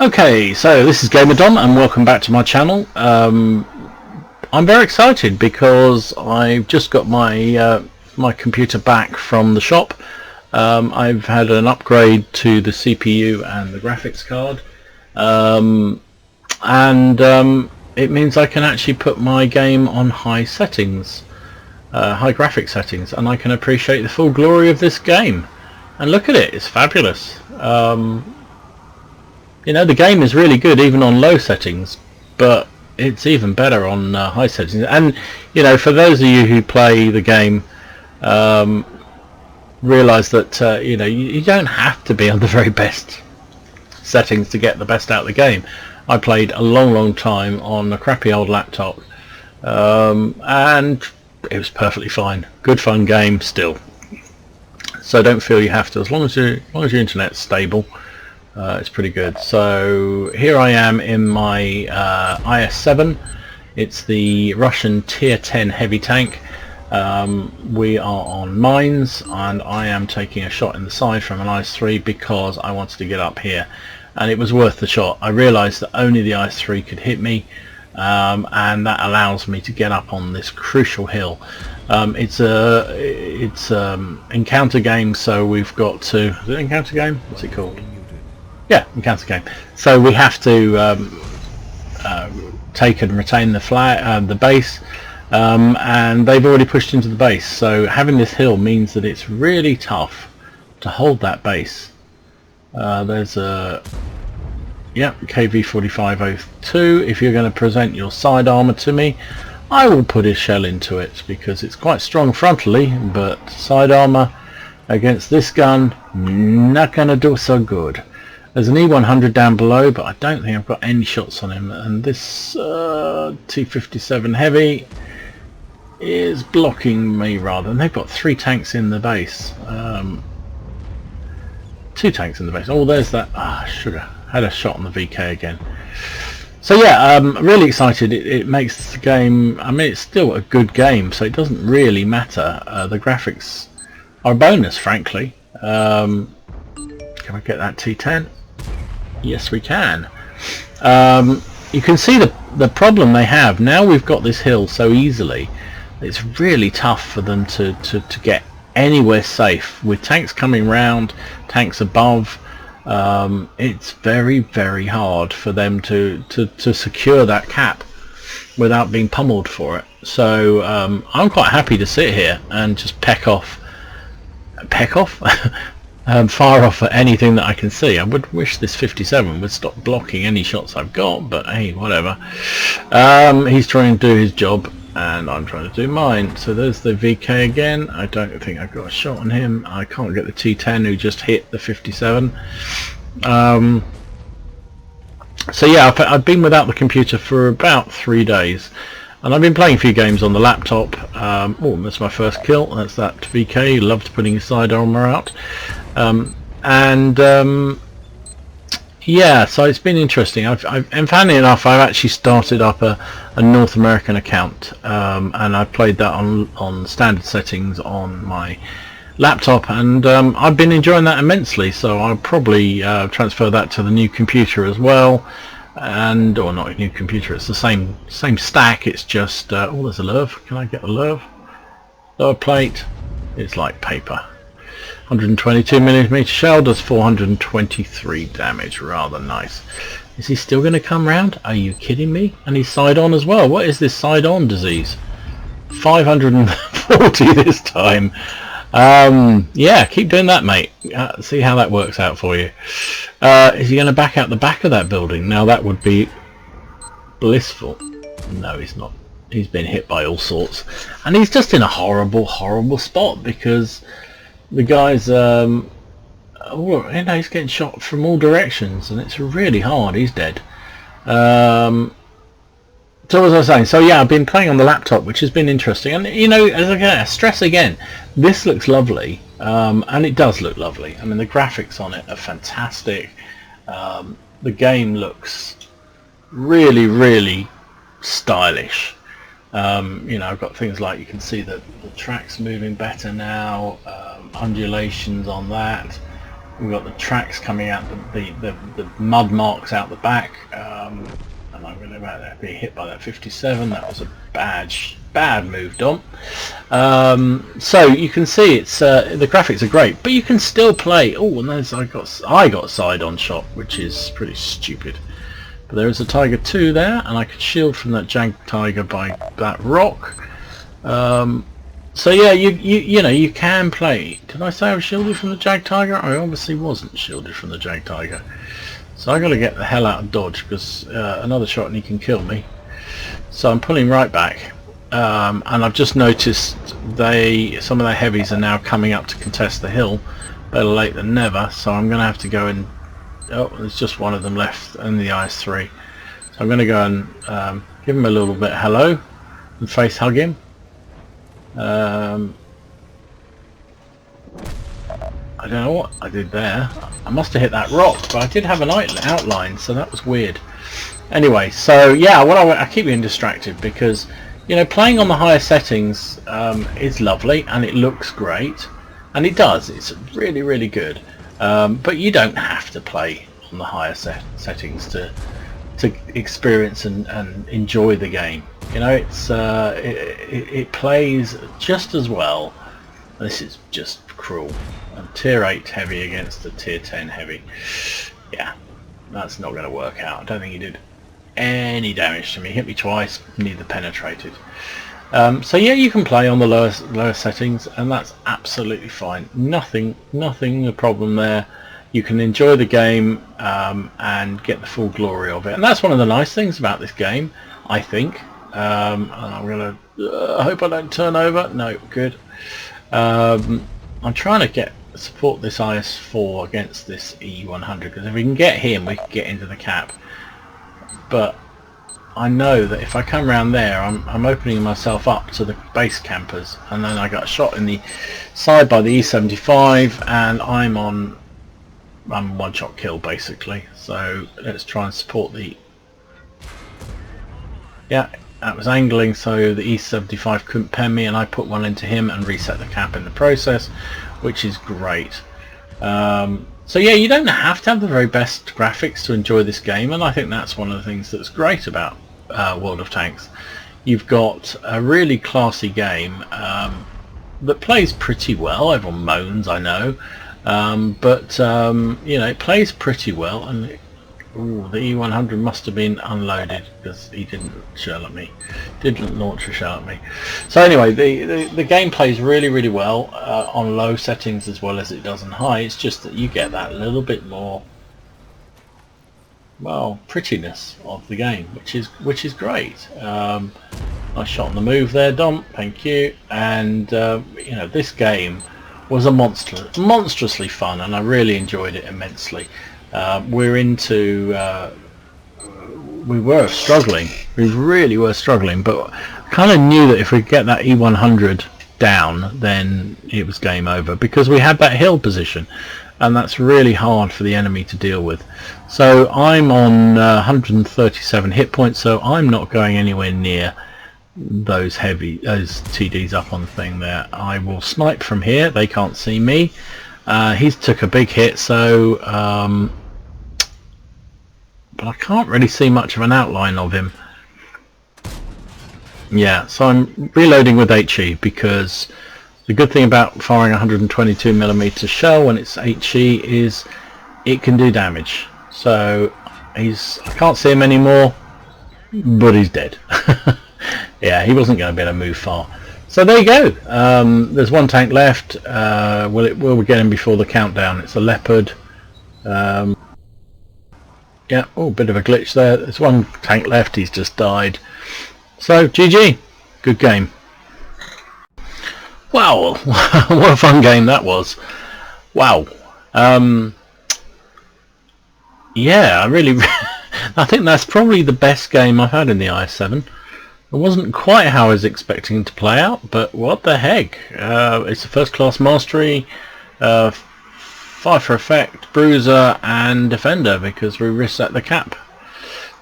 Okay, so this is GamerDom and welcome back to my channel. I'm very excited because I've just got my my computer back from the shop. I've had an upgrade to the CPU and the graphics card, and it means I can actually put my game on high settings, high graphic settings, and I can appreciate the full glory of this game. And look at it, it's fabulous. You know, the game is really good even on low settings, but it's even better on high settings. And you know, for those of you who play the game, realize that you know, you don't have to be on the very best settings to get the best out of the game. I played a long time on a crappy old laptop, and it was perfectly fine. Good fun game still. So don't feel you have to, as long as your internet's stable. It's pretty good. So here I am in my IS7. It's the Russian Tier 10 heavy tank. We are on mines, and I am taking a shot in the side from an IS3 because I wanted to get up here, and it was worth the shot. I realized that only the IS3 could hit me, and that allows me to get up on this crucial hill. It's encounter game, so we've got to... Is it encounter game? What's it called? Yeah, encounter game. So we have to take and retain the flag, the base, and they've already pushed into the base. So having this hill means that it's really tough to hold that base. There's a KV-4502. If you're going to present your side armor to me, I will put a shell into it because it's quite strong frontally, but side armor against this gun, not going to do so good. There's an E100 down below, but I don't think I've got any shots on him, and this T57 heavy is blocking me rather. And they've got 3 tanks in the base, 2 tanks in the base. Oh, there's that. Should have had a shot on the VK again. So yeah, I'm really excited. It makes the game, I mean, it's still a good game, so it doesn't really matter. The graphics are a bonus, frankly. Can I get that T10? Yes, we can. You can see the problem they have. Now we've got this hill so easily, it's really tough for them to get anywhere safe. With tanks coming round, tanks above, it's very hard for them to secure that cap without being pummeled for it. So I'm quite happy to sit here and just peck off fire off at anything that I can see. I would wish this 57 would stop blocking any shots I've got, but hey, whatever. He's trying to do his job and I'm trying to do mine. So there's the VK again. I don't think I've got a shot on him. I can't get the T10 who just hit the 57. So yeah, I've been without the computer for about 3 days, and I've been playing a few games on the laptop. Oh, that's my first kill. That's that VK. He loved putting his side armor out. Yeah, so it's been interesting. And funnily enough, I've actually started up a North American account, and I've played that on standard settings on my laptop, and I've been enjoying that immensely. So I'll probably transfer that to the new computer as well. Or not a new computer, it's the same stack, it's just oh, there's a lerv. Can I get a lerv? Lower plate. It's like paper. 122mm shell does 423 damage. Rather nice. Is he still going to come round? Are you kidding me? And he's side on as well. What is this side on disease? 540 this time. Yeah, keep doing that, mate. See how that works out for you. Is he going to back out the back of that building? Now that would be blissful. No, he's not. He's been hit by all sorts, and he's just in a horrible spot because the guy's oh, you know, he's getting shot from all directions, and it's really hard. He's dead. So as I was saying, so yeah, I've been playing on the laptop, which has been interesting, and you know, as I stress again, this looks lovely, and it does look lovely. I mean, the graphics on it are fantastic. The game looks really stylish. You know, I've got things like, you can see that the track's moving better now, undulations on that. We've got the tracks coming out, the mud marks out the back, and I'm going to about to be hit by that 57. That was a bad move, Dom. So you can see it's the graphics are great, but you can still play. Oh, and there's I got a side-on shot, which is pretty stupid. But there is a Tiger 2 there, and I could shield from that Jag Tiger by that rock. So yeah, you know, you can play. Did I say I was shielded from the Jag Tiger? I obviously wasn't shielded from the Jag Tiger. So I got to get the hell out of dodge, because another shot and he can kill me. So I'm pulling right back, and I've just noticed some of their heavies are now coming up to contest the hill. Better late than never. So I'm going to have to go and there's just one of them left in the IS3. So I'm going to go and give him a little bit hello and face hug him. I don't know what I did there. I must have hit that rock, but I did have an outline, so that was weird. Anyway, so yeah, I keep being distracted because, you know, playing on the higher settings is lovely and it looks great, and it does. It's really, really good. But you don't have to play on the higher settings to experience and enjoy the game. You know, it plays just as well. This is just cruel. A tier 8 heavy against a tier 10 heavy. Yeah, that's not going to work out. I don't think he did any damage to me. He hit me twice, neither penetrated. So yeah, you can play on the lower settings, and that's absolutely fine. Nothing a problem there. You can enjoy the game and get the full glory of it, and that's one of the nice things about this game, I think. And I'm gonna I hope I don't turn over. No, good. I'm trying to support this IS4 against this E100, because if we can get him, we can get into the cap. But I know that if I come around there, I'm opening myself up to the base campers, and then I got shot in the side by the E75, and I'm one shot kill basically. So let's try and support the. Yeah, that was angling, so the E75 couldn't pen me, and I put one into him and reset the cap in the process, which is great. So yeah, you don't have to have the very best graphics to enjoy this game, and I think that's one of the things that's great about World of Tanks. You've got a really classy game that plays pretty well. Everyone moans, I know, but you know, it plays pretty well. And ooh, the E100 must have been unloaded, because he didn't shell at me, didn't launch a shell at me. So anyway, the game plays really, really well on low settings as well as it does on high. It's just that you get that little bit more, well, prettiness of the game, which is great. Nice shot on the move there, Dom. Thank you. And you know, this game was a monstrously fun, and I really enjoyed it immensely. We were struggling. We really were struggling, but kind of knew that if we get that E100 down, then it was game over, because we had that hill position, and that's really hard for the enemy to deal with. So I'm on 137 hit points, so I'm not going anywhere near those TDs up on the thing there. I will snipe from here. They can't see me. He's took a big hit, so but I can't really see much of an outline of him. Yeah, so I'm reloading with HE, because the good thing about firing 122mm shell when it's HE is it can do damage. So I can't see him anymore, but he's dead. Yeah, he wasn't going to be able to move far. So there you go. There's one tank left. Will we get him before the countdown? It's a Leopard. Yeah, oh, bit of a glitch there. There's one tank left. He's just died. So GG. Good game. Wow, what a fun game that was. Wow. Yeah, I think that's probably the best game I've had in the IS7. It wasn't quite how I was expecting to play out, but what the heck. It's a first class mastery, 5 for effect, bruiser and defender, because we reset the cap.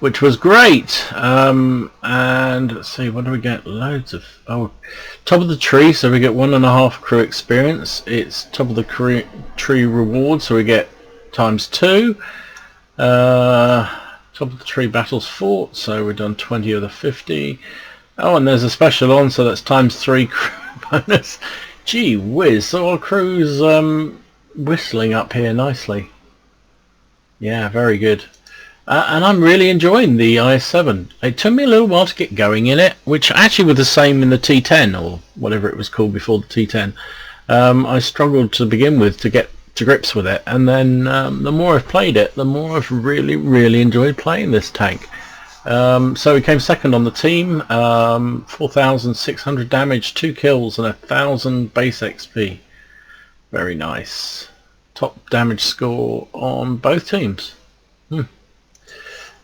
which was great. And let's see, what do we get? Loads of top of the tree, so we get 1.5 crew experience. It's top of the tree reward, so we get ×2. Top of the tree battles fought, so we've done 20 of the 50. Oh, and there's a special on, so that's ×3 crew bonus. Gee whiz, so our crew's whistling up here nicely. Yeah, very good. And I'm really enjoying the IS7. It took me a little while to get going in it, which actually was the same in the T10, or whatever it was called before the T10. I struggled to begin with to get to grips with it, and then the more I've played it, the more I've really enjoyed playing this tank. So we came second on the team, 4,600 damage, 2 kills and 1,000 base XP. Very nice. Top damage score on both teams.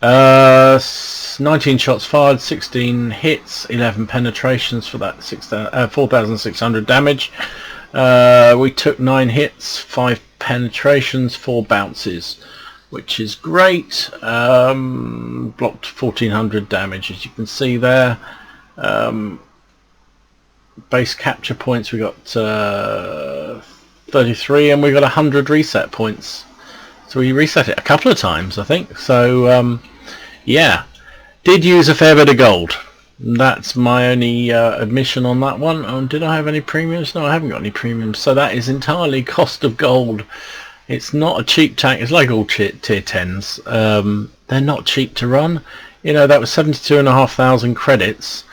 19 shots fired, 16 hits, 11 penetrations for that 4,600 damage. We took 9 hits, 5 penetrations, 4 bounces, which is great. Blocked 1,400 damage, as you can see there. Base capture points, we got 33, and we got 100 reset points. So we reset it a couple of times, I think. So yeah, did use a fair bit of gold. That's my only admission on that one. Did I have any premiums? No, I haven't got any premiums. So that is entirely cost of gold. It's not a cheap tank. It's like all tier 10s. They're not cheap to run. You know, that was 72,500 credits.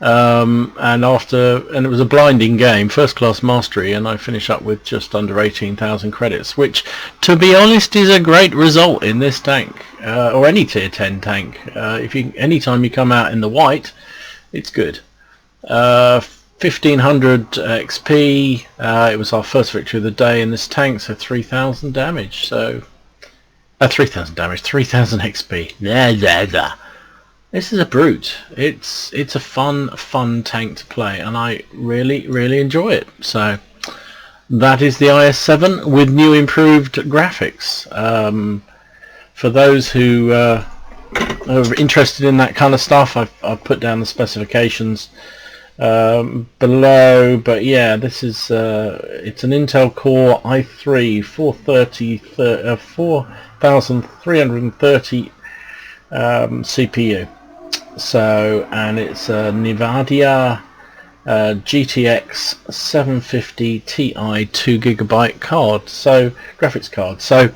And it was a blinding game, first class mastery, and I finish up with just under 18,000 credits, which, to be honest, is a great result in this tank, or any tier 10 tank. Anytime you come out in the white, it's good. 1,500 XP. It was our first victory of the day in this tank, so 3,000 damage. So 3,000 damage, 3,000 XP. This is a brute. It's a fun tank to play, and I really enjoy it. So that is the IS7 with new improved graphics. For those who are interested in that kind of stuff, I've put down the specifications below. But yeah, this is it's an Intel Core i3 4330 CPU. So, and it's a Nvidia GTX 750 Ti 2GB card, so graphics card. So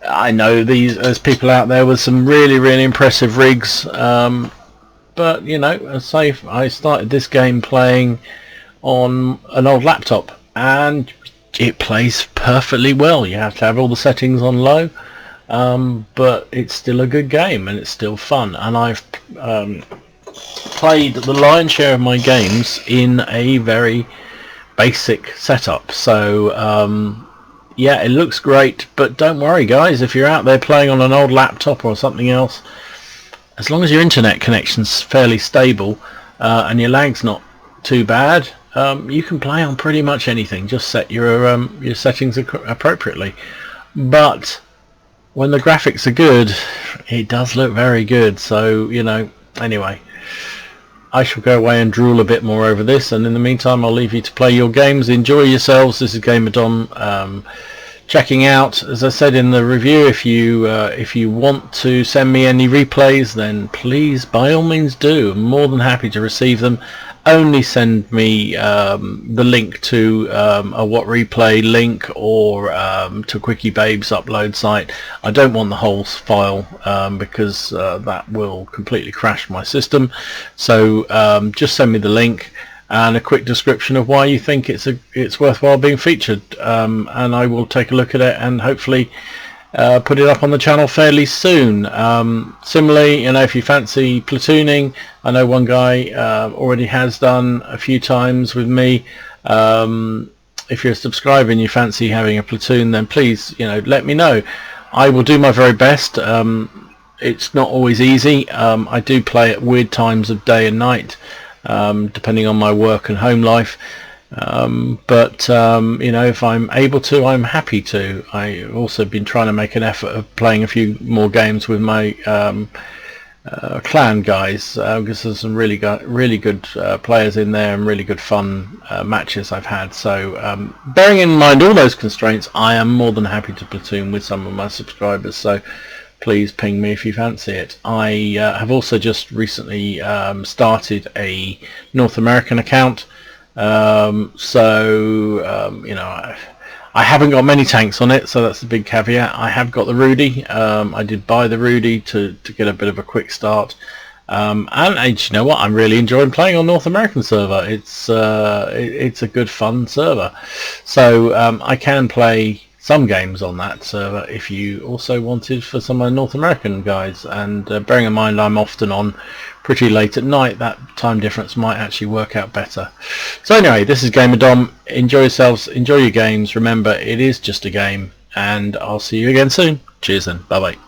I know there's people out there with some really impressive rigs, but you know, I started this game playing on an old laptop, and it plays perfectly well. You have to have all the settings on low. But it's still a good game, and it's still fun, and I've played the lion's share of my games in a very basic setup. So yeah, it looks great, but don't worry guys, if you're out there playing on an old laptop or something else, as long as your internet connection's fairly stable and your lag's not too bad, you can play on pretty much anything. Just set your settings appropriately. But when the graphics are good, it does look very good. So, you know, anyway, I shall go away and drool a bit more over this, and in the meantime I'll leave you to play your games. Enjoy yourselves. This is Gamer Dom checking out. As I said in the review, if you want to send me any replays, then please, by all means do. I'm more than happy to receive them. Only send me the link to a WOT replay link, or to Quickie Babe's upload site. I don't want the whole file because that will completely crash my system. So just send me the link and a quick description of why you think it's worthwhile being featured, and I will take a look at it and hopefully put it up on the channel fairly soon. Similarly, you know, if you fancy platooning, I know one guy already has done a few times with me. If you're a subscriber and you fancy having a platoon, then please, you know, let me know. I will do my very best. It's not always easy. I do play at weird times of day and night, depending on my work and home life. But you know, if I'm able to, I'm happy to. I've also been trying to make an effort of playing a few more games with my clan guys, because there's some really good players in there and really good fun matches I've had. So bearing in mind all those constraints, I am more than happy to platoon with some of my subscribers, so please ping me if you fancy it. I have also just recently started a North American account, you know, I haven't got many tanks on it, so that's a big caveat. I have got the Rudy. I did buy the Rudy to get a bit of a quick start. And you know what? I'm really enjoying playing on North American server. It's a good fun server. So I can play some games on that server if you also wanted for some of the North American guys. And bearing in mind I'm often on pretty late at night, that time difference might actually work out better. So anyway, this is Gamer Dom. Enjoy yourselves, enjoy your games. Remember, it is just a game, and I'll see you again soon. Cheers then. Bye bye.